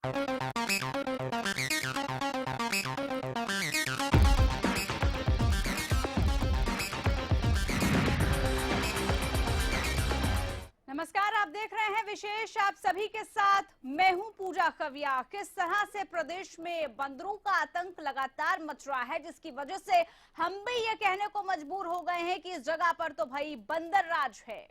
नमस्कार, आप देख रहे हैं विशेष। आप सभी के साथ मैं हूं पूजा कविया। किस तरह से प्रदेश में बंदरों का आतंक लगातार मच रहा है, जिसकी वजह से हम भी ये कहने को मजबूर हो गए हैं कि इस जगह पर तो भाई बंदर राज है।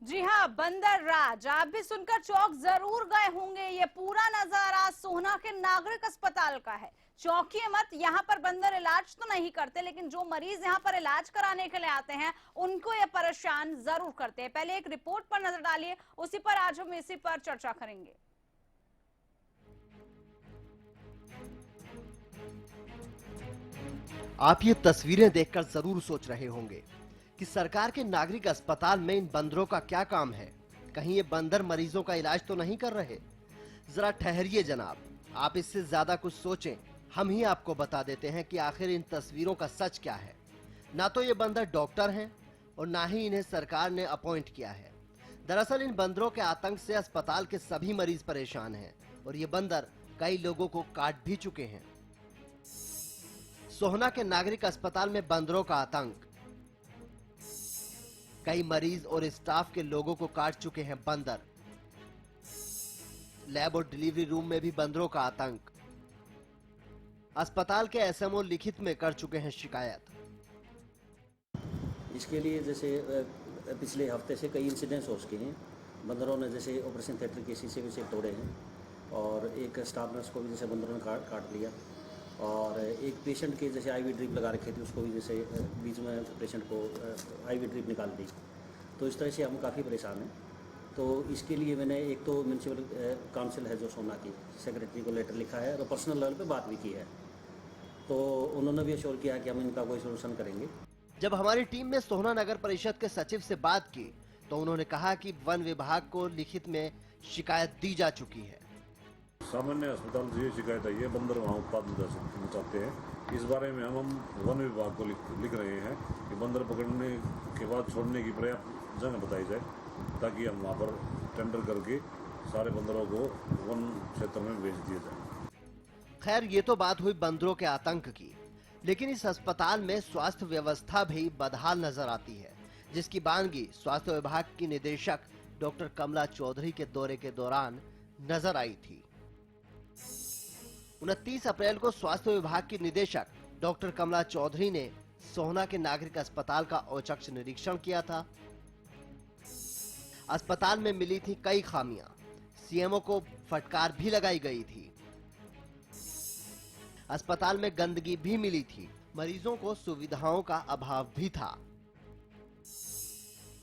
जी हाँ, बंदर राज। आप भी सुनकर चौंक जरूर गए होंगे। ये पूरा नजारा सोहना के नागरिक अस्पताल का है। चौंकिए मत, यहाँ पर बंदर इलाज तो नहीं करते, लेकिन जो मरीज यहाँ पर इलाज कराने के लिए आते हैं उनको ये परेशान जरूर करते हैं। पहले एक रिपोर्ट पर नजर डालिए, उसी पर आज हम इसी पर चर्चा करेंगे। आप ये तस्वीरें देखकर जरूर सोच रहे होंगे कि सरकार के नागरिक अस्पताल में इन बंदरों का क्या काम है। कहीं ये बंदर मरीजों का इलाज तो नहीं कर रहे? जरा ठहरिए जनाब, आप इससे ज्यादा कुछ सोचें, हम ही आपको बता देते हैं कि आखिर इन तस्वीरों का सच क्या है। ना तो ये बंदर डॉक्टर हैं और ना ही इन्हें सरकार ने अपॉइंट किया है। दरअसल इन बंदरों के आतंक से अस्पताल के सभी मरीज परेशान हैं और ये बंदर कई लोगों को काट भी चुके हैं। सोहना के नागरिक अस्पताल में बंदरों का आतंक। कई मरीज और स्टाफ के लोगों को काट चुके हैं बंदर। लैब और डिलीवरी रूम में भी बंदरों का आतंक। अस्पताल के एसएमओ लिखित में कर चुके हैं शिकायत। इसके लिए जैसे पिछले हफ्ते से कई इंसिडेंट्स हो चुके हैं। बंदरों ने जैसे ऑपरेशन थिएटर के शीशे भी से तोड़े हैं और एक स्टाफ नर्स को भी जैसे बंदरों ने काट लिया और एक पेशेंट के जैसे आईवी ड्रिप लगा रखे थे, उसको भी जैसे बीच में पेशेंट को आईवी ड्रिप निकाल दी। तो इस तरह से हम काफ़ी परेशान हैं। तो इसके लिए मैंने एक तो म्यूनसिपल काउंसिल है जो सोहना की, सेक्रेटरी को लेटर लिखा है और पर्सनल लेवल पे बात भी की है। तो उन्होंने भी अश्योर किया कि हम इनका कोई सोल्यूशन करेंगे। जब हमारी टीम ने सोहना नगर परिषद के सचिव से बात की तो उन्होंने कहा कि वन विभाग को लिखित में शिकायत दी जा चुकी है। सामान्य अस्पताल से ये शिकायत आई है, बंदर वहाँ उत्पादन मचाते हैं। इस बारे में हम वन विभाग को लिख रहे हैं कि बंदर पकड़ने के बाद छोड़ने की पर्याप्त जगह बताई जाए ताकि हम वहाँ पर टेंडर करके सारे बंदरों को वन क्षेत्र में भेज दिया जाए। खैर, ये तो बात हुई बंदरों के आतंक की, लेकिन इस अस्पताल में स्वास्थ्य व्यवस्था भी बदहाल नजर आती है, जिसकी बानगी स्वास्थ्य विभाग की निदेशक डॉक्टर कमला चौधरी के दौरे के दौरान नजर आई थी। 29 अप्रैल को स्वास्थ्य विभाग की निदेशक डॉक्टर कमला चौधरी ने सोहना के नागरिक अस्पताल का औचक निरीक्षण किया था। अस्पताल में मिली थी कई खामियां, सीएमओ को फटकार भी लगाई गई थी। अस्पताल में गंदगी भी मिली थी, मरीजों को सुविधाओं का अभाव भी था।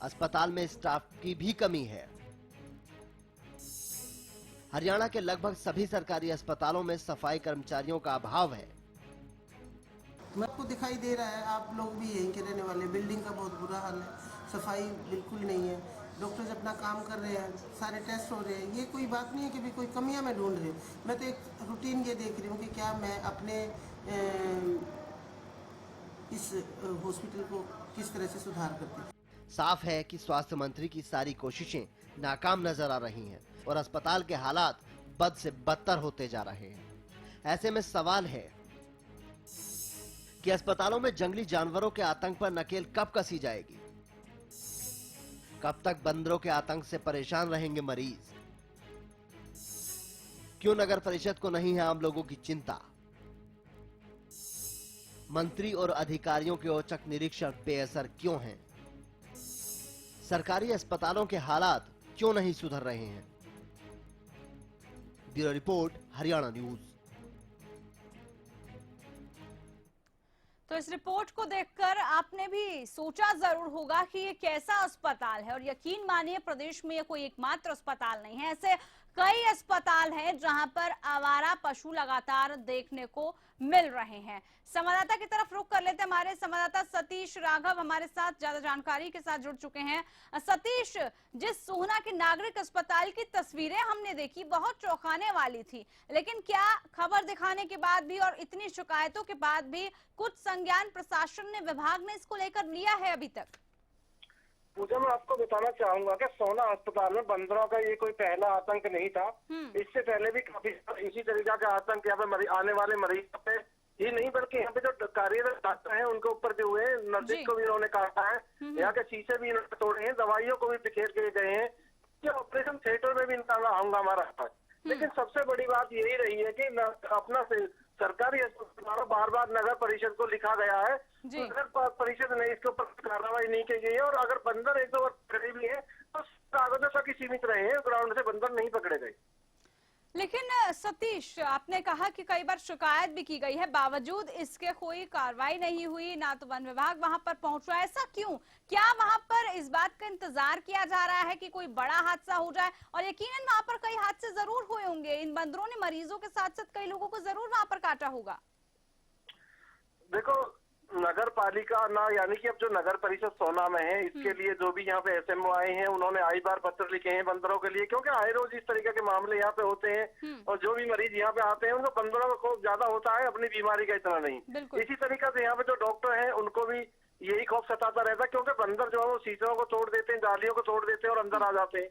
अस्पताल में स्टाफ की भी कमी है। हरियाणा के लगभग सभी सरकारी अस्पतालों में सफाई कर्मचारियों का अभाव है। आपको दिखाई दे रहा है, आप लोग भी यहीं के रहने वाले, बिल्डिंग का बहुत बुरा हाल है, सफाई बिल्कुल नहीं है। डॉक्टर्स अपना काम कर रहे हैं, सारे टेस्ट हो रहे हैं। ये कोई बात नहीं है कि भी कोई कमियां मैं ढूंढ रही हूँ। मैं तो एक रूटीन ये देख रही हूँ कि क्या मैं अपने इस हॉस्पिटल को किस तरह से सुधार करती। साफ है कि स्वास्थ्य मंत्री की सारी कोशिशें नाकाम नजर आ रही हैं और अस्पताल के हालात बद से बदतर होते जा रहे हैं। ऐसे में सवाल है कि अस्पतालों में जंगली जानवरों के आतंक पर नकेल कब कसी जाएगी? कब तक बंदरों के आतंक से परेशान रहेंगे मरीज? क्यों नगर परिषद को नहीं है आम लोगों की चिंता? मंत्री और अधिकारियों के औचक निरीक्षण बेअसर क्यों हैं? सरकारी अस्पतालों के हालात क्यों नहीं सुधर रहे हैं? Bureau report, Haryana news. तो इस रिपोर्ट को देखकर आपने भी सोचा जरूर होगा कि ये कैसा अस्पताल है, और यकीन मानिए प्रदेश में ये कोई एकमात्र अस्पताल नहीं है। ऐसे कई अस्पताल हैं जहां पर आवारा पशु लगातार देखने को मिल रहे हैं। संवाददाता की तरफ रुख कर लेते हैं। हमारे संवाददाता सतीश राघव हमारे साथ ज्यादा जानकारी के साथ जुड़ चुके हैं। सतीश, जिस सोहना के नागरिक अस्पताल की तस्वीरें हमने देखी बहुत चौंकाने वाली थी, लेकिन क्या खबर दिखाने के बाद भी और इतनी शिकायतों के बाद भी कुछ संज्ञान प्रशासन ने, विभाग ने इसको लेकर लिया है अभी तक? पूजा, मैं आपको बताना चाहूंगा कि सोहना अस्पताल में बंदरों का ये कोई पहला आतंक नहीं था। इससे पहले भी काफी इसी तरीके का आतंक यहाँ पे आने वाले मरीजों पे ही नहीं, बल्कि यहाँ पे जो कार्यरत डॉक्टर हैं उनके ऊपर जो हुए, नर्सिस को भी इन्होंने काटा है, यहाँ के शीशे भी इन्होंने तोड़े हैं, दवाइयों को भी बिखेर के गए हैं। ये ऑपरेशन थिएटर में भी इनका हंगामा रहा है। लेकिन सबसे बड़ी बात यही रही है कि अपना सरकारी अस्पतालों बार बार नगर परिषद को लिखा गया है, तो नगर परिषद ने इसके ऊपर कार्रवाई नहीं की गई है। और अगर बंदर एक दो बार पकड़े भी हैं तो कागजों तक ही सीमित रहे हैं, ग्राउंड से बंदर नहीं पकड़े गए। लेकिन सतीश, आपने कहा कि कई बार शिकायत भी की गई है, बावजूद इसके कोई कार्रवाई नहीं हुई, ना तो वन विभाग वहां पर पहुंचा। ऐसा क्यों? क्या वहां पर इस बात का इंतजार किया जा रहा है कि कोई बड़ा हादसा हो जाए? और यकीनन वहां पर कई हादसे जरूर हुए होंगे, इन बंदरों ने मरीजों के साथ साथ कई लोगों को जरूर वहां पर काटा होगा। देखो, नगर पालिका ना, यानी कि अब जो नगर परिषद सोहना में है, इसके लिए जो भी यहाँ पे एसएमओ आए हैं, उन्होंने आई बार पत्र लिखे हैं बंदरों के लिए, क्योंकि आए रोज इस तरीके के मामले यहाँ पे होते हैं। और जो भी मरीज यहाँ पे आते हैं उनको बंदरों का खौफ ज्यादा होता है, अपनी बीमारी का इतना नहीं। इसी तरीके से यहाँ पे जो डॉक्टर हैं उनको भी यही खौफ सताता रहता है, क्योंकि बंदर जो है वो शीशों को तोड़ देते हैं, जालियों को तोड़ देते हैं और अंदर आ जाते हैं।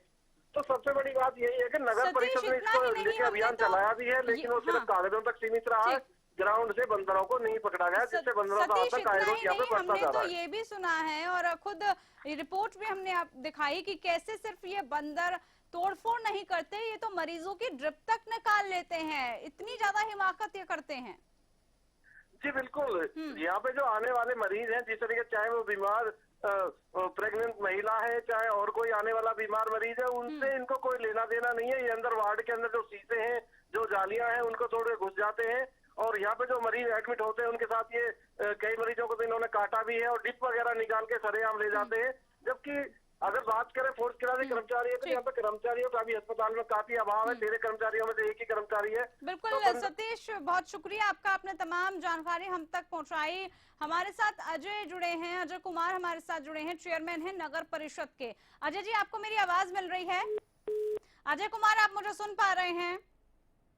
तो सबसे बड़ी बात यही है कि नगर परिषद ने इसको लेकर अभियान चलाया भी है, लेकिन वो सिर्फ कागजों तक सीमित रहा है, ग्राउंड से बंदरों को नहीं पकड़ा गया, जिससे बंदरों का आतंक आए रोज यहाँ पे बढ़ता जा रहा है। तो ये भी सुना है और खुद रिपोर्ट में हमने दिखाई कि कैसे सिर्फ ये बंदर तोड़फोड़ नहीं करते, ये तो मरीजों की ड्रिप तक निकाल लेते हैं, इतनी ज्यादा हिमाकत ये करते हैं। जी बिल्कुल, यहाँ पे जो आने वाले मरीज हैं, जिस तरीके चाहे वो बीमार प्रेग्नेंट महिला है, चाहे और कोई आने वाला बीमार मरीज है, उनसे इनको कोई लेना देना नहीं है। ये अंदर वार्ड के अंदर जो शीशे हैं, जो जालियां हैं, उनको तोड़ के घुस जाते हैं। और यहाँ पे जो मरीज एडमिट होते हैं उनके साथ ये कई मरीजों को तो इन्होंने काटा भी है और डिप वगैरह निकाल के सरेआम ले जाते हैं। जबकि अगर बात करें फोर्स क्लास कर्मचारी है, तो यहाँ पे कर्मचारियों का भी अस्पताल में काफी अभाव है। 13 कर्मचारियों में से एक ही कर्मचारी है। बिल्कुल तो सतीश, बहुत शुक्रिया आपका, आपने तमाम जानकारी हम तक पहुंचाई। हमारे साथ अजय जुड़े हैं, अजय कुमार हमारे साथ जुड़े हैं, चेयरमैन हैं नगर परिषद के। अजय जी, आपको मेरी आवाज मिल रही है? अजय कुमार, आप मुझे सुन पा रहे हैं?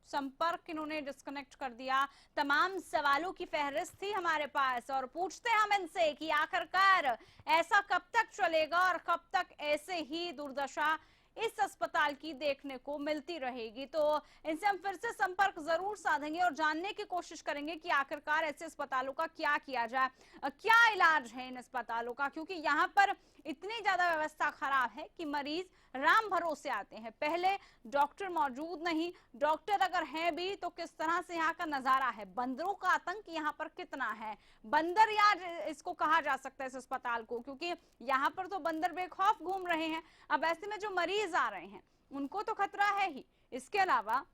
संपर्क इन्होंने डिस्कनेक्ट कर दिया। तमाम सवालों की फहरिस्त थी हमारे पास और पूछते हम इनसे कि आखिरकार ऐसा कब तक चलेगा और कब तक ऐसे ही दुर्दशा इस अस्पताल की देखने को मिलती रहेगी। तो इनसे हम फिर से संपर्क जरूर साधेंगे और जानने की कोशिश करेंगे कि आखिरकार ऐसे अस्पतालों का क्या किया जाए, क्या इलाज है इन अस्पतालों का, क्योंकि यहाँ पर इतनी ज्यादा व्यवस्था खराब है कि मरीज राम भरोसे आते हैं। पहले डॉक्टर मौजूद नहीं, डॉक्टर अगर हैं भी तो किस तरह से यहाँ का नजारा है, बंदरों का आतंक यहाँ पर कितना है, बंदर यार इसको कहा जा सकता है इस अस्पताल को, क्योंकि यहाँ पर तो बंदर बेखौफ घूम रहे हैं। अब ऐसे में जो मरीज आ रहे हैं उनको तो खतरा है ही, इसके अलावा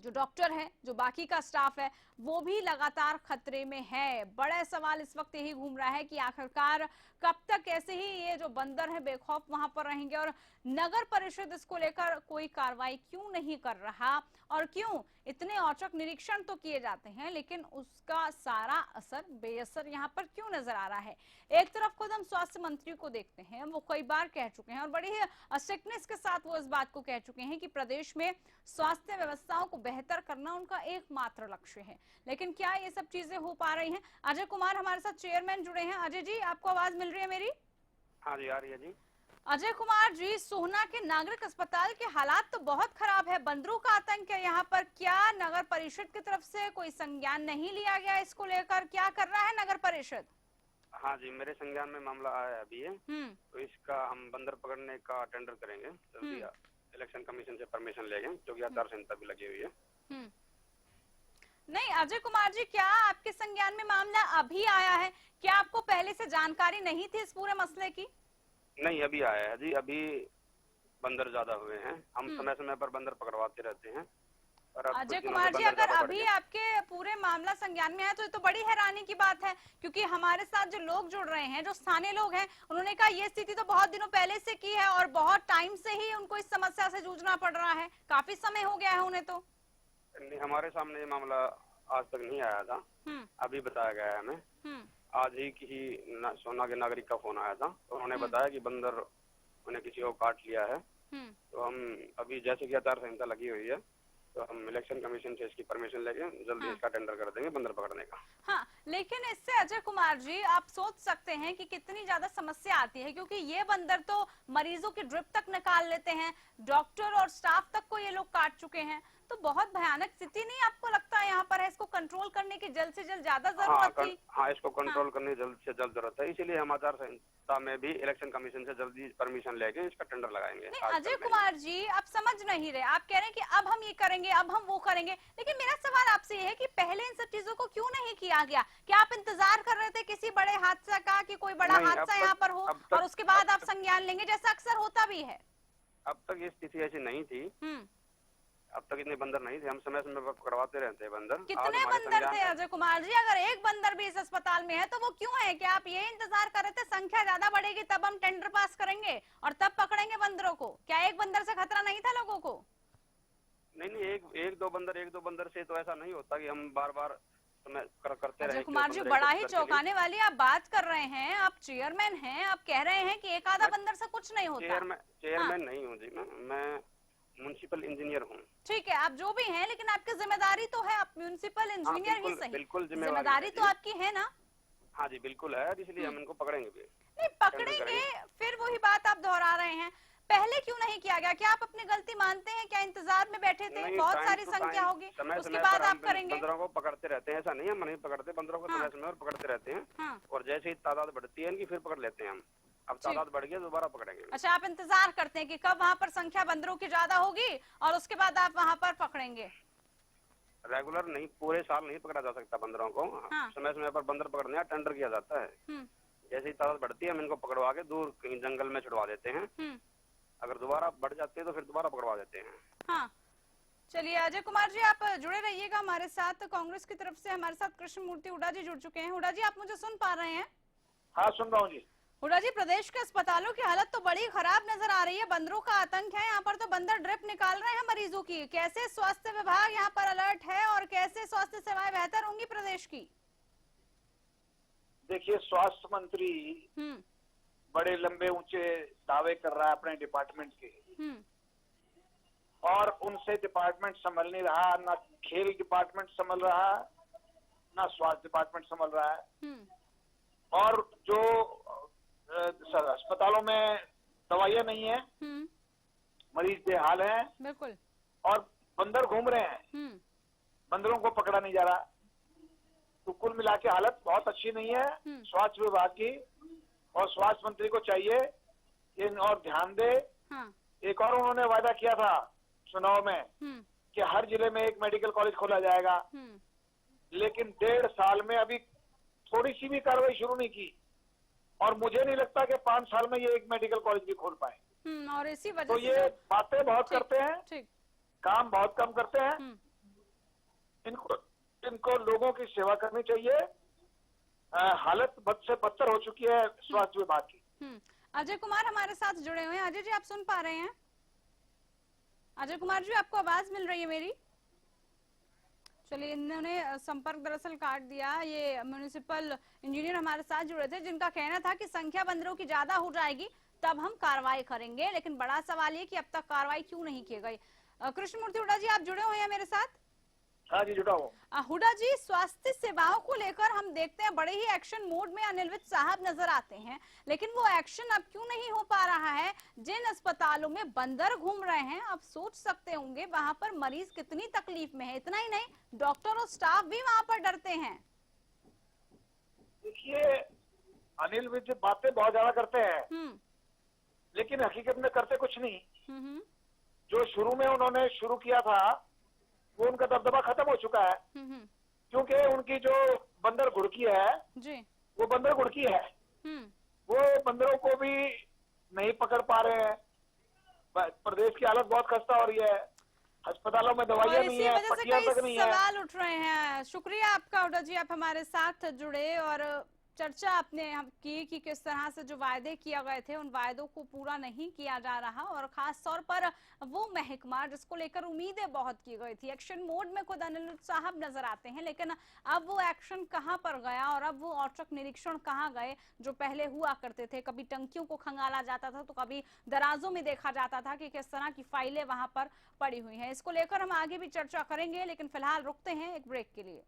जो डॉक्टर है, जो बाकी का स्टाफ है, वो भी लगातार खतरे में है। बड़ा सवाल इस वक्त यही घूम रहा है कि आखिरकार कब तक ऐसे ही ये जो बंदर है बेखौफ वहां पर रहेंगे और नगर परिषद इसको लेकर कोई कार्रवाई क्यों नहीं कर रहा, और क्यों इतने औचक निरीक्षण तो किए जाते हैं लेकिन उसका सारा असर बेअसर यहाँ पर क्यों नजर आ रहा है। एक तरफ खुद हम स्वास्थ्य मंत्री को देखते हैं, वो कई बार कह चुके हैं और बड़ी ही स्ट्रिक्टनेस के साथ वो इस बात को कह चुके हैं कि प्रदेश में स्वास्थ्य व्यवस्थाओं को बेहतर करना उनका एकमात्र लक्ष्य है, लेकिन क्या ये सब चीजें हो पा रही हैं? अजय कुमार हमारे साथ चेयरमैन जुड़े हैं। अजय जी, आपको आवाज मिल रही है मेरी? हाँ जी, आ रही है जी। अजय कुमार जी, सोहना के नागरिक अस्पताल के हालात तो बहुत खराब है, बंदरों का आतंक है यहाँ पर, क्या नगर परिषद की तरफ से कोई संज्ञान नहीं लिया गया इसको लेकर? क्या कर रहा है नगर परिषद? हाँ जी, मेरे संज्ञान में मामला आया अभी है, तो इसका हम बंदर पकड़ने का टेंडर करेंगे, जल्दी इलेक्शन कमीशन से परमिशन लेंगे, क्योंकि आचार संहिता भी लगी हुई है। नहीं अजय कुमार जी, क्या आपके संज्ञान में मामला अभी आया है? क्या आपको पहले से जानकारी नहीं थी इस पूरे मसले की? नहीं, अभी आया है जी, अभी बंदर ज्यादा हुए हैं। हम समय समय पर बंदर पकड़वाते रहते हैं और अब अजय कुछ दिनों कुमार से जी, बंदर अगर ज्यादा बढ़ अभी गया। आपके पूरे मामला संज्ञान में है तो ये तो बड़ी हैरानी की बात है, क्योंकि हमारे साथ जो लोग जुड़ रहे हैं, जो स्थानीय लोग हैं, उन्होंने कहा ये स्थिति तो बहुत दिनों पहले से की है और बहुत टाइम से ही उनको इस समस्या से जूझना पड़ रहा है, काफी समय हो गया है उन्हें तो। नहीं, हमारे सामने ये मामला आज तक नहीं आया था, अभी बताया गया है हमें। आज ही किसी सोना के नागरिक का फोन आया था, तो उन्होंने बताया कि बंदर उन्हें किसी को काट लिया है। तो हम अभी जैसे कि आचार संहिता लगी हुई है, तो हम इलेक्शन कमीशन से इसकी परमिशन लेके जल्दी इसका टेंडर कर देंगे बंदर पकड़ने का। हाँ, लेकिन इससे अजय कुमार जी आप सोच सकते हैं कि कितनी ज्यादा समस्या आती है, क्योंकि ये बंदर तो मरीजों की ड्रिप तक निकाल लेते हैं, डॉक्टर और स्टाफ तक को ये लोग काट चुके हैं, तो बहुत भयानक स्थिति नहीं आपको लगता है यहाँ पर है? इसको कंट्रोल करने की जल्द से जल्द ज्यादा जरूरत थी। हाँ, इसको कंट्रोल करने की जल्द से जल्द जरूरत है, इसीलिए हम आचार संहिता में भी इलेक्शन कमीशन से जल्दी परमिशन लेके इसका टेंडर लगाएंगे। नहीं अजय कुमार जी, आप समझ नहीं रहे, आप कह रहे हैं कि अब हम ये करेंगे, अब हम वो करेंगे, लेकिन मेरा सवाल आपसे ये है कि पहले इन सब चीजों को क्यों नहीं किया गया? क्या आप इंतजार कर रहे थे किसी बड़े हादसा का, कि कोई बड़ा हादसा यहाँ पर हो और उसके बाद आप संज्ञान लेंगे, जैसा अक्सर होता भी है? अब तक ये स्थिति ऐसी नहीं थी, अब तक इतने बंदर नहीं थे, हम समय समय पर पकड़वाते रहते हैं बंदर। कितने बंदर थे अजय कुमार जी? अगर एक बंदर भी इस अस्पताल में है तो वो क्यों है? क्या आप ये इंतजार कर रहे थे संख्या ज्यादा बढ़ेगी तब हम टेंडर पास करेंगे और तब पकड़ेंगे बंदरों को? क्या एक बंदर से खतरा नहीं था लोगों को? नहीं, एक दो बंदर से तो ऐसा नहीं होता कि हम बार बार करते रहे। अजय कुमार जी, बड़ा ही चौंकाने वाली आप बात कर रहे हैं, आप चेयरमैन हैं, आप कह रहे हैं कि एक आधा बंदर से कुछ नहीं होता। चेयरमैन नहीं हूँ जी, मैं म्युनिसिपल इंजीनियर हूँ। ठीक है, आप जो भी हैं, लेकिन आपकी जिम्मेदारी तो है, आप म्युनिसिपल इंजीनियर ही सही, बिल्कुल जिम्मेदारी तो आपकी है ना? हाँ जी बिल्कुल है, इसलिए हम इनको पकड़ेंगे भी। नहीं पकड़ेंगे, फिर वही बात आप दोहरा रहे हैं, पहले क्यों नहीं किया गया? क्या आप अपनी गलती मानते हैं? क्या इंतजार में बैठे थे? बहुत सारी संख्या होगी, उसके बाद आप करेंगे। बंदरों को पकड़ते रहते हैं, ऐसा नहीं है हम नहीं पकड़ते बंदरों को, समय समय पर पकड़ते रहते हैं, और जैसे ही तादाद बढ़ती है इनकी फिर पकड़ लेते हैं हम। अब तादाद बढ़ गया दोबारा पकड़ेंगे। अच्छा, आप इंतजार करते हैं कि कब वहाँ पर संख्या बंदरों की ज्यादा होगी और उसके बाद आप वहाँ पर पकड़ेंगे? रेगुलर नहीं, पूरे साल नहीं पकड़ा जा सकता बंदरों को, समय समय पर बंदर पकड़ने का टेंडर किया जाता है। जैसे ही तादाद बढ़ती है हम इनको पकड़वा के दूर कहीं जंगल में छुड़वा देते हैं, अगर दोबारा बढ़ जाते हैं तो फिर दोबारा पकड़वा देते हैं। हाँ, चलिए अजय कुमार जी आप जुड़े रहिएगा हमारे साथ। कांग्रेस की तरफ से हमारे साथ कृष्ण मूर्ति हुड्डा जी जुड़ चुके हैं। हुड्डा जी, आप मुझे सुन पा रहे हैं? हाँ सुन रहा हूँ जी। हुड्डा जी, प्रदेश के अस्पतालों की हालत तो बड़ी खराब नजर आ रही है, बंदरों का आतंक है, यहाँ पर तो बंदर ड्रिप निकाल रहे हैं मरीजों की। कैसे स्वास्थ्य विभाग यहाँ पर अलर्ट है और कैसे स्वास्थ्य सेवाएं बेहतर होंगी प्रदेश की? देखिए, स्वास्थ्य मंत्री बड़े लंबे ऊंचे दावे कर रहा है अपने डिपार्टमेंट के, और उनसे डिपार्टमेंट संभल नहीं रहा, ना खेल डिपार्टमेंट संभल रहा, ना स्वास्थ्य डिपार्टमेंट संभल रहा है। और जो अस्पतालों में दवाइयां नहीं है, मरीज बेहाल हैं, बिल्कुल, और बंदर घूम रहे हैं, बंदरों को पकड़ा नहीं जा रहा। तो कुल मिला के हालत बहुत अच्छी नहीं है स्वास्थ्य विभाग की, और स्वास्थ्य मंत्री को चाहिए कि और ध्यान दे। एक और उन्होंने वायदा किया था चुनाव में कि हर जिले में एक मेडिकल कॉलेज खोला जाएगा, लेकिन 1.5 साल में अभी थोड़ी सी भी कार्रवाई शुरू नहीं की, और मुझे नहीं लगता कि 5 साल में ये एक मेडिकल कॉलेज भी खोल पाए। और इसी वजह तो से ये बातें बहुत करते हैं, काम बहुत कम करते हैं। इनको लोगों की सेवा करनी चाहिए। हालत बद से बदतर हो चुकी है स्वास्थ्य विभाग की। अजय कुमार हमारे साथ जुड़े हुए हैं। अजय जी, आप सुन पा रहे हैं? अजय कुमार जी, आपको आवाज मिल रही है मेरी? चलिए, इन्होंने संपर्क दरअसल काट दिया। ये म्युनिसिपल इंजीनियर हमारे साथ जुड़े थे, जिनका कहना था कि संख्या बंदरों की ज्यादा हो जाएगी तब हम कार्रवाई करेंगे, लेकिन बड़ा सवाल ये कि अब तक कार्रवाई क्यों नहीं की गई। कृष्ण मूर्ति हुड्डा जी, आप जुड़े हुए हैं मेरे साथ? हाँ जी, जुड़ा हूँ। हुड्डा जी, स्वास्थ्य सेवाओं को लेकर हम देखते हैं बड़े ही एक्शन मोड में अनिल विज साहब नजर आते हैं, लेकिन वो एक्शन अब क्यों नहीं हो पा रहा है? जिन अस्पतालों में बंदर घूम रहे हैं, आप सोच सकते होंगे वहां पर मरीज कितनी तकलीफ में है। इतना ही नहीं, डॉक्टर और स्टाफ भी वहां पर डरते हैं। देखिए, अनिल विज बातें बहुत ज्यादा करते हैं, लेकिन हकीकत में करते कुछ नहीं। जो शुरू में उन्होंने शुरू किया था वो उनका दबदबा खत्म हो चुका है, क्योंकि उनकी जो बंदर घुड़की है जी, वो बंदर घुड़की है, वो बंदरों को भी नहीं पकड़ पा रहे हैं। प्रदेश की हालत बहुत खस्ता हो रही है। अस्पतालों में और दवाइयाँ नहीं इसी है, वजह से पट्टियाँ तक कई नहीं है। सवाल उठ रहे हैं। शुक्रिया आपका उडा जी, आप हमारे साथ जुड़े और चर्चा आपने हम की कि किस तरह से जो वायदे किए गए थे उन वायदों को पूरा नहीं किया जा रहा, और खास तौर पर वो महकमा जिसको लेकर उम्मीदें बहुत की गई थी। एक्शन मोड में खुद अनिरुद्ध साहब नजर आते हैं, लेकिन अब वो एक्शन कहां पर गया और अब वो औचक निरीक्षण कहां गए जो पहले हुआ करते थे। कभी टंकियों को खंगाला जाता था तो कभी दराजों में देखा जाता था कि किस तरह की फाइलें वहां पर पड़ी हुई हैं। इसको लेकर हम आगे भी चर्चा करेंगे, लेकिन फिलहाल रुकते हैं एक ब्रेक के लिए।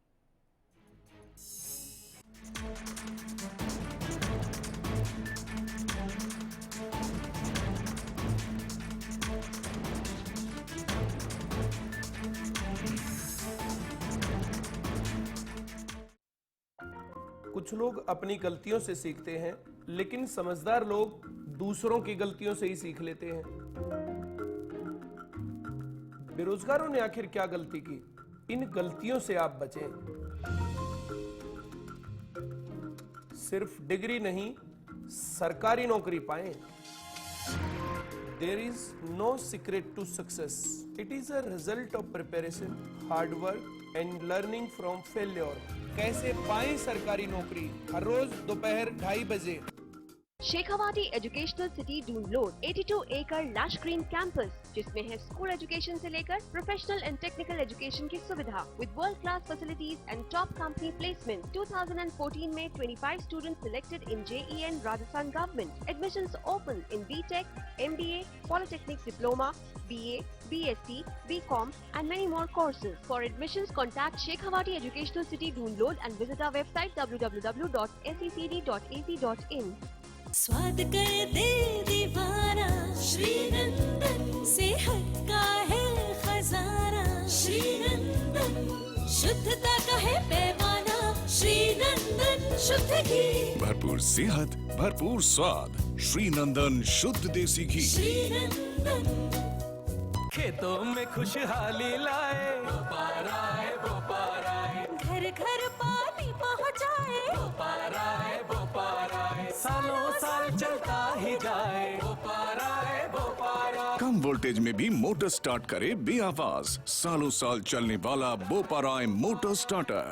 कुछ लोग अपनी गलतियों से सीखते हैं, लेकिन समझदार लोग दूसरों की गलतियों से ही सीख लेते हैं। बेरोजगारों ने आखिर क्या गलती की? इन गलतियों से आप बचें। सिर्फ डिग्री नहीं, सरकारी नौकरी पाएं। There is no secret to success. It is a result of preparation, hard work and learning from failure. कैसे पाएं सरकारी नौकरी? हर रोज दोपहर 2:30 बजे। शेखावाटी एजुकेशनल सिटी ढूंढलोड 82 एकड़ लश ग्रीन कैंपस, जिसमें है स्कूल एजुकेशन से लेकर प्रोफेशनल एंड टेक्निकल एजुकेशन की सुविधा with world class facilities and top company placement. 2014 में 25 students selected in JEN Rajasthan government. Admissions open in BTech, MBA, Polytechnic Diploma, BA, BSc, BCom and many more courses. For admissions, contact Shekhawati Educational City Dhoonlod and visit our website www.secd.ac.in. स्वाद कर दे दीवाना श्रीनंदन, सेहत का है खजाना श्रीनंदन, शुद्धता का है पैमाना श्रीनंदन, शुद्ध घी, भरपूर सेहत, भरपूर स्वाद, श्रीनंदन शुद्ध देसी घी। श्रीनंदन खेतों में खुशहाली लाए, बोपारा है बोपारा है, घर घर पानी पहुँचाए, बोपारा है बोपारा है, सालों साल चलता ही जाए, बोपारा है बोपारा। कम वोल्टेज में भी मोटर स्टार्ट करे बेआवाज, सालों साल चलने वाला बोपाराय मोटर स्टार्टर।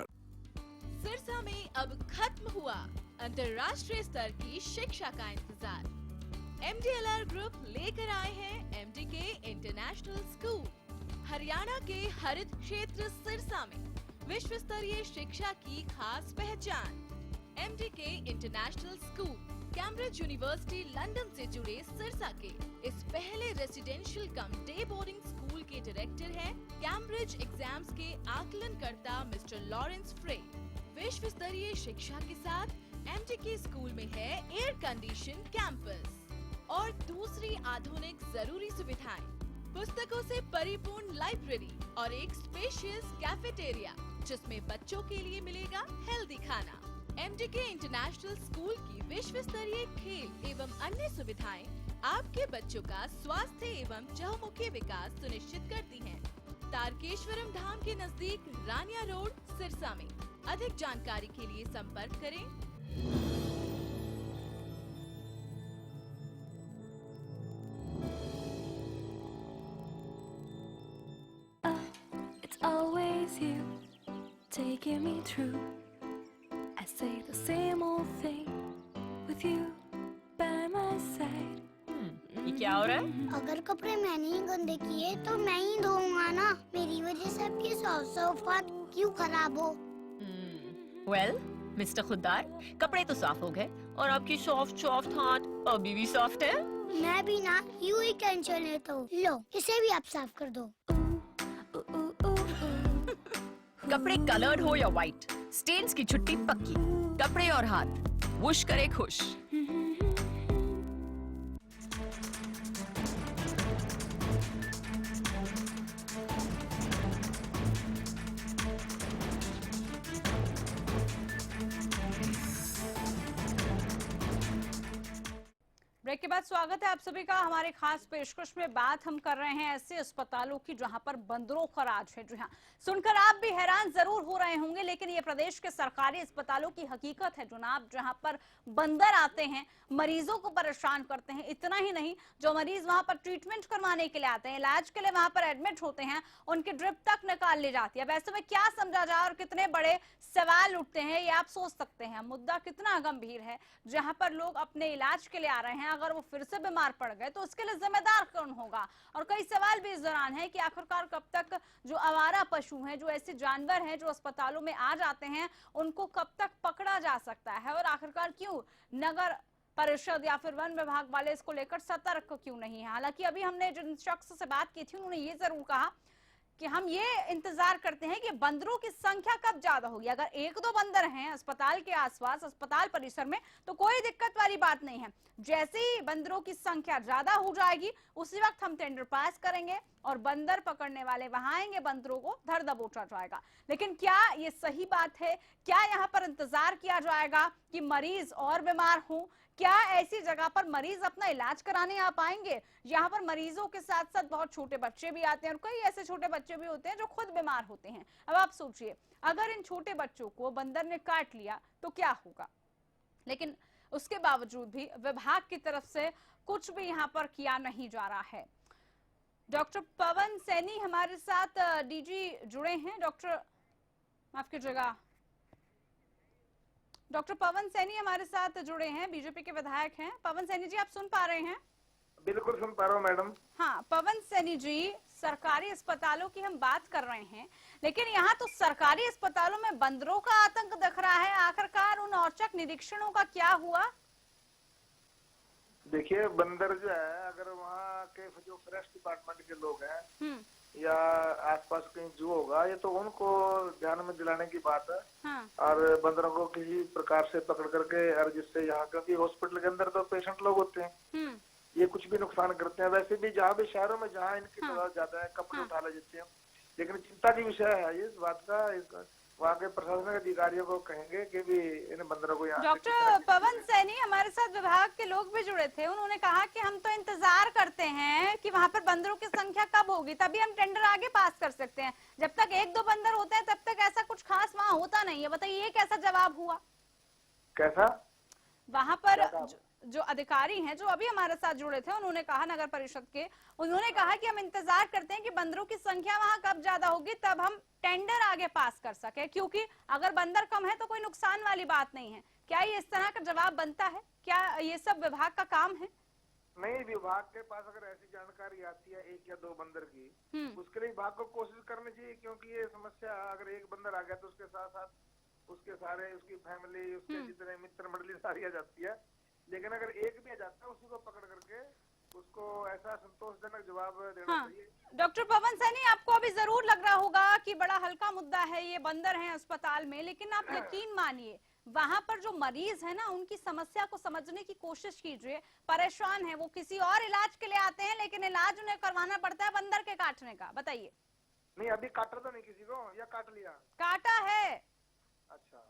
सिरसा में अब खत्म हुआ अंतर्राष्ट्रीय स्तर की शिक्षा का इंतजार। MDLR ग्रुप लेकर आए हैं MDK इंटरनेशनल स्कूल। हरियाणा के हरित क्षेत्र सिरसा में विश्व स्तरीय शिक्षा की खास पहचान। MDK international school Cambridge university London से जुड़े सिरसा के इस पहले रेसिडेंशियल कम डे बोर्डिंग स्कूल के डायरेक्टर हैं कैम्ब्रिज एग्जाम्स के आकलनकर्ता मिस्टर लॉरेंस फ्रे। विश्व स्तरीय शिक्षा के साथ MDK स्कूल में है एयर कंडीशन कैंपस और दूसरी आधुनिक जरूरी सुविधाएं, पुस्तकों से परिपूर्ण लाइब्रेरी और एक स्पेशियस कैफेटेरिया जिसमें बच्चों के लिए मिलेगा हेल्दी खाना। MDK इंटरनेशनल स्कूल की विश्व स्तरीय खेल एवं अन्य सुविधाएं आपके बच्चों का स्वास्थ्य एवं चहुमुखी विकास सुनिश्चित करती हैं। तारकेश्वरम धाम के नजदीक रानिया रोड सिरसा में। अधिक जानकारी के लिए संपर्क करें। it's always you taking me through. I say the same old thing with you by my side. ये क्या हो रहा है? अगर कपड़े मैंने ही गंदे किए तो मैं ही धोऊंगा ना। मेरी वजह से आपकी सोफा क्यों खराब हो? वेल मिस्टर खुद्दार, कपड़े तो साफ हो गए और आपकी सॉफ्ट हाथ अभी भी सॉफ्ट है। मैं भी ना यूं ही टेंशन लेता हूँ। लो इसे भी आप साफ कर दो। कपड़े कलर्ड हो या व्हाइट, स्टेन्स की छुट्टी पक्की। कपड़े और हाथ वुश करे खुश। ब्रेक के बाद स्वागत है आप सभी का हमारे खास पेशकश में। बात हम कर रहे हैं ऐसे अस्पतालों की जहां पर बंदरों का राज है। जी हाँ, सुनकर आप भी हैरान जरूर हो रहे होंगे, लेकिन ये प्रदेश के सरकारी अस्पतालों की हकीकत है जनाब, जहां पर बंदर आते हैं, मरीजों को परेशान करते हैं। इतना ही नहीं, जो मरीज वहां पर ट्रीटमेंट करवाने के लिए आते हैं, इलाज के लिए वहां पर एडमिट होते हैं, उनकी ड्रिप तक निकाल ली जाती है। वैसे में क्या समझा जाए और कितने बड़े सवाल उठते हैं ये आप सोच सकते हैं। मुद्दा कितना गंभीर है, जहां पर लोग अपने इलाज के लिए आ रहे हैं, अगर वो फिर से बीमार पड़ गए तो उसके लिए जिम्मेदार कौन होगा। और कई सवाल भी इस दौरान है कि आखिरकार कब तक जो आवारा पशु हैं, जो ऐसे जानवर हैं जो अस्पतालों में आ जाते हैं, उनको कब तक पकड़ा जा सकता है, और आखिरकार क्यों नगर परिषद या फिर वन विभाग वाले इसको लेकर सतर्क क्यों नहीं है। हालांकि अभी हमने जिन शख्स से बात की थी उन्होंने ये जरूर कहा कि हम ये इंतजार करते हैं कि बंदरों की संख्या कब ज्यादा होगी। अगर एक दो बंदर हैं अस्पताल के आसपास, अस्पताल परिसर में, तो कोई दिक्कत वाली बात नहीं है। जैसे ही बंदरों की संख्या ज्यादा हो जाएगी उसी वक्त हम टेंडर पास करेंगे और बंदर पकड़ने वाले वहां आएंगे, बंदरों को धर दबोचा जाएगा। लेकिन क्या ये सही बात है? क्या यहाँ पर इंतजार किया जाएगा कि मरीज और बीमार हों? क्या ऐसी जगह पर मरीज अपना इलाज कराने आ पाएंगे? यहाँ पर मरीजों के साथ साथ बहुत छोटे बच्चे भी आते हैं और कई ऐसे छोटे बच्चे भी होते हैं जो खुद बीमार होते हैं। अब आप सोचिए, अगर इन छोटे बच्चों को बंदर ने काट लिया तो क्या होगा। लेकिन उसके बावजूद भी विभाग की तरफ से कुछ भी यहाँ पर किया नहीं जा रहा है। डॉक्टर पवन सैनी हमारे साथ डीजी जुड़े हैं। डॉक्टर माफ कीजिएगा, डॉक्टर पवन सैनी हमारे साथ जुड़े हैं, बीजेपी के विधायक हैं। पवन सैनी जी, आप सुन पा रहे हैं? बिल्कुल सुन पा रहा हूँ मैडम। हाँ पवन सैनी जी, सरकारी अस्पतालों की हम बात कर रहे हैं, लेकिन यहाँ तो सरकारी अस्पतालों में बंदरों का आतंक दिख रहा है। आखिरकार उन औचक निरीक्षणों का क्या हुआ? देखिए, बंदर जो है, अगर वहाँ के जो फॉरेस्ट डिपार्टमेंट के लोग हैं या आसपास कहीं जू होगा, ये तो उनको ध्यान में दिलाने की बात है। हाँ। और बंदरों को किसी प्रकार से पकड़ करके, और जिससे यहाँ, क्योंकि हॉस्पिटल के अंदर तो पेशेंट लोग होते हैं, ये कुछ भी नुकसान करते हैं। वैसे भी जहाँ भी शहरों में जहाँ इनकी तादाद ज्यादा है, कपड़े उठा ले जाते हैं। लेकिन चिंता की विषय है ये, इस बात का वहाँ के प्रशासनिक अधिकारियों को कहेंगे कि भी इन बंदरों को यहाँ। डॉक्टर पवन सैनी हमारे साथ विभाग के लोग भी जुड़े थे, उन्होंने कहा कि हम तो इंतजार करते हैं कि वहाँ पर बंदरों की संख्या कब होगी, तभी हम टेंडर आगे पास कर सकते हैं। जब तक एक दो बंदर होते हैं तब तक ऐसा कुछ खास वहाँ होता नहीं है। बताइए ये कैसा जवाब हुआ? कैसा? वहाँ पर जो अधिकारी हैं जो अभी हमारे साथ जुड़े थे, उन्होंने कहा, नगर परिषद के, उन्होंने कहा कि हम इंतजार करते हैं कि बंदरों की संख्या वहां कब ज्यादा होगी तब हम टेंडर आगे पास कर सके, क्योंकि अगर बंदर कम है तो कोई नुकसान वाली बात नहीं है। क्या ये इस तरह का जवाब बनता है? क्या ये सब विभाग का काम है? नहीं, विभाग के पास अगर ऐसी जानकारी आती है एक या दो बंदर की, उसके लिए विभाग को कोशिश करनी चाहिए, क्योंकि ये समस्या, अगर एक बंदर आ गया तो उसके साथ साथ उसके सारे, उसकी फैमिली, उसके जितने मित्र मंडली सारी आ जाती है। लेकिन अगर एक भी आ जाता है, उसी को पकड़ करके उसको ऐसा संतोषजनक जवाब देना चाहिए। डॉक्टर पवन सैनी, आपको अभी जरूर लग रहा होगा कि बड़ा हल्का मुद्दा है, ये बंदर हैं अस्पताल में, लेकिन आप यकीन मानिए वहां पर जो मरीज है ना, उनकी समस्या को समझने की कोशिश कीजिए। परेशान है, वो किसी और इलाज के लिए आते हैं, लेकिन इलाज उन्हें करवाना पड़ता है बंदर के काटने का। बताइए। नहीं, अभी काटा तो नहीं किसी को, या काट लिया? काटा है। अच्छा,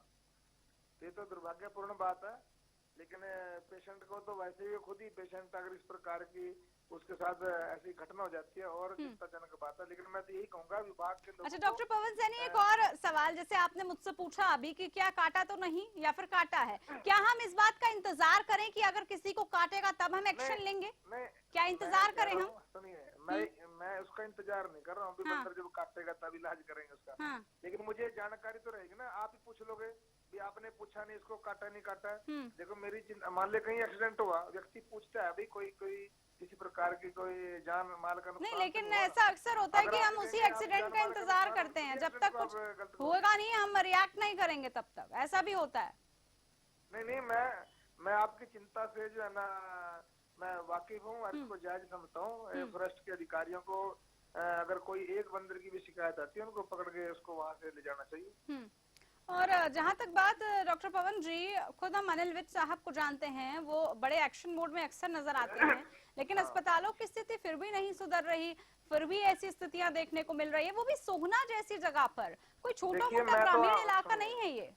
ये तो दुर्भाग्यपूर्ण बात है। लेकिन पेशेंट को तो वैसे ही, खुद ही पेशेंट अगर इस प्रकार की उसके साथ ऐसी घटना हो जाती है और चिंताजनक बात है। लेकिन मैं तो यही कहूंगा विभाग के लोगों। अच्छा डॉक्टर पवन सैनी, एक और सवाल, जैसे आपने मुझसे पूछा अभी कि क्या काटा तो नहीं या फिर काटा है, क्या हम इस बात का इंतजार करें कि अगर किसी को काटेगा तब हम एक्शन लेंगे? क्या इंतजार करें हम? सुनिए, मैं उसका इंतजार नहीं कर रहा हूँ, बंदर जब काटेगा तब इलाज करेंगे उसका। लेकिन मुझे जानकारी तो रहेगी ना, आप ही पूछ लोगे भी आपने पूछा नहीं, इसको काटा नहीं काटा। देखो मेरी चिंता, मान ले कहीं एक्सीडेंट हुआ, व्यक्ति पूछता है, अभी कोई किसी प्रकार की कोई जान माल का नुकसान नहीं, लेकिन ऐसा अक्सर होता है कि हम उसी एक्सीडेंट का इंतजार करते हैं, जब तक कुछ होगा नहीं हम रिएक्ट नहीं करेंगे तब तक, ऐसा भी होता है। नहीं, मैं आपकी चिंता से जो है ना, मैं वाकिफ हूँ और इसको जायज समझता हूँ। फॉरेस्ट के अधिकारियों को अगर कोई एक बंदर की भी शिकायत आती है, उनको पकड़ के उसको वहाँ से ले जाना चाहिए। और जहां तक बात डॉक्टर पवन जी, खुद हम अनिल विज साहब को जानते हैं, वो बड़े एक्शन मोड में अक्सर नजर आते हैं, लेकिन अस्पतालों की स्थिति फिर भी नहीं सुधर रही, फिर भी ऐसी स्थितियां देखने को मिल रही है, वो भी सोहना जैसी जगह पर। कोई छोटा मोटा ग्रामीण इलाका नहीं है ये।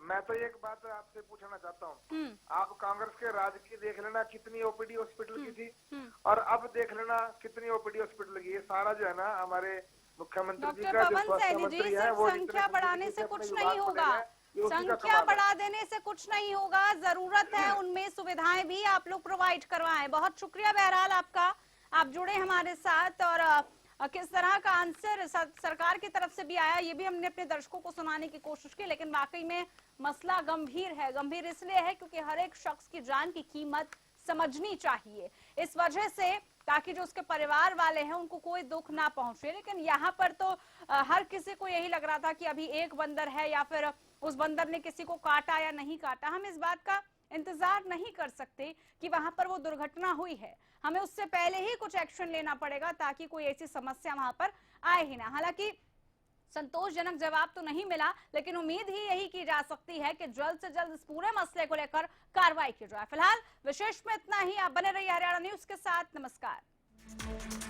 मैं तो एक बात आपसे पूछना चाहता हूँ, आप कांग्रेस के राज की देख लेना कितनी ओपीडी हॉस्पिटल की थी और अब देख लेना कितनी ओपीडी हॉस्पिटल की है। सारा जो है ना हमारे मुख्यमंत्री जी का जो स्वास्थ्य मंत्री है वो संख्या बढ़ाने से कुछ नहीं होगा, संख्या बढ़ा देने से कुछ नहीं होगा, जरूरत है उनमें सुविधाएं भी आप लोग प्रोवाइड करवाएं। बहुत शुक्रिया बहरहाल आपका, आप जुड़े हमारे साथ और किस तरह का आंसर सरकार की तरफ से भी आया ये भी हमने अपने दर्शकों को सुनाने की कोशिश की। लेकिन वाकई में मसला गंभीर है, गंभीर इसलिए है क्योंकि हर एक शख्स की जान की कीमत समझनी चाहिए, इस वजह से ताकि जो उसके परिवार वाले हैं उनको कोई दुख ना पहुंचे। लेकिन यहाँ पर तो हर किसी को यही लग रहा था कि अभी एक बंदर है या फिर उस बंदर ने किसी को काटा या नहीं काटा। हम इस बात का इंतजार नहीं कर सकते कि वहां पर वो दुर्घटना हुई है, हमें उससे पहले ही कुछ एक्शन लेना पड़ेगा ताकि कोई ऐसी समस्या वहां पर आए ही ना। हालांकि संतोषजनक जवाब तो नहीं मिला, लेकिन उम्मीद ही यही की जा सकती है कि जल्द से जल्द इस पूरे मसले को लेकर कार्रवाई की जाए। फिलहाल विशेष में इतना ही, आप बने रहिए हरियाणा न्यूज के साथ। नमस्कार।